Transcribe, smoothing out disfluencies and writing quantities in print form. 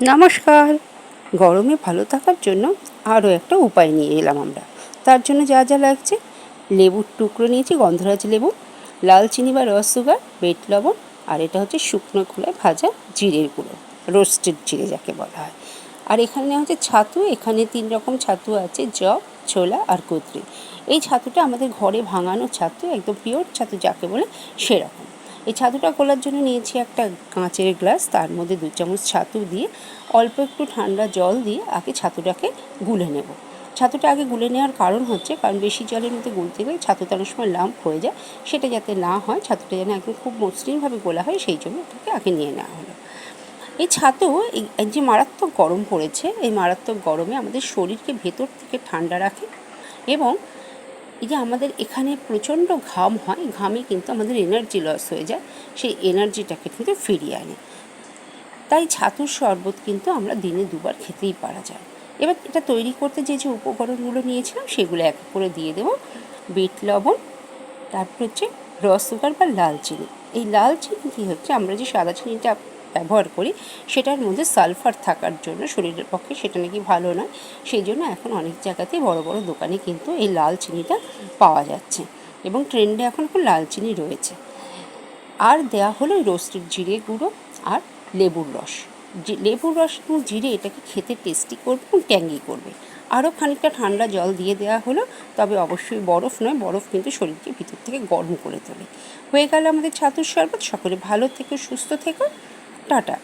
নমস্কার। গরমে ভালো থাকার জন্য আরও একটা উপায় নিয়ে এলাম আমরা। তার জন্য যা যা লাগছে, লেবুর টুকরো নিয়েছি, গন্ধরাজ লেবু, লাল চিনি বা রস সুগার, বিট লবণ, আর এটা হচ্ছে শুকনো খোলায় ভাজা জিরের গুঁড়ো, রোস্টেড জিরে যাকে বলা হয়। আর এখানে হচ্ছে ছাতু। এখানে 3 রকম ছাতু আছে, জব, ছোলা আর কুদরি। এই ছাতুটা আমাদের ঘরে ভাঙানো ছাতু, একদম পিওর ছাতু যাকে বলে সেরকম। এই ছাতুটা গোলার জন্য নিয়েছি একটা কাঁচের গ্লাস, তার মধ্যে 2 চামচ ছাতু দিয়ে অল্প একটু ঠান্ডা জল দিয়ে আগে ছাতুটাকে গুলে নেব। ছাতুটা আগে গুলে নেওয়ার কারণ হচ্ছে, কারণ বেশি জলের মধ্যে গুলতে গেলে ছাতুটা অনেক সময় লাম্প হয়ে যায়, সেটা যাতে না হয়, ছাতুটা যেন একদম খুব মসৃণভাবে গোলা হয়, সেই জন্য এটাকে আগে নিয়ে নেওয়া হলো। এই ছাতু এই যে মারাত্মক গরম পড়েছে, এই মারাত্মক গরমে আমাদের শরীরকে ভেতর থেকে ঠান্ডা রাখে এবং এই যে আমাদের এখানে প্রচণ্ড ঘাম হয়, ঘামে কিন্তু আমাদের এনার্জি লস হয়ে যায়, সেই এনার্জিটাকে কিন্তু ফিরিয়ে আনে। তাই ছাতুর শরবত কিন্তু আমরা দিনে 2বার খেতেই পারা যায়। এবার এটা তৈরি করতে যে যে উপকরণগুলো নিয়েছিলাম সেগুলো এক করে দিয়ে দেবো। বিট লবণ, তারপর হচ্ছে রস সুগার বা লাল চিনি। এই লাল চিনি কী হচ্ছে, আমরা যে সাদা চিনিটা ব্যবহার করি সেটার মধ্যে সালফার থাকার জন্য শরীরের পক্ষে সেটা নাকি ভালো নয়, সেই জন্য এখন অনেক জায়গাতেই বড় বড় দোকানে কিন্তু এই লাল চিনিটা পাওয়া যাচ্ছে এবং ট্রেন্ডে এখন খুব লাল চিনি রয়েছে। আর দেয়া হলো রোস্টেড জিরে গুঁড়ো আর লেবুর রস। লেবুর রস এবং জিরে এটাকে খেতে টেস্টি করবে এবং ট্যাঙ্গি করবে। আরও খানিকটা ঠান্ডা জল দিয়ে দেওয়া হলো, তবে অবশ্যই বরফ নয়, বরফ কিন্তু শরীরকে ভিতর থেকে গরম করে তোলে। হয়ে গেল আমাদের ছাতুর শরবত। সকলে ভালো থেকো, সুস্থ থেকো, টাটা।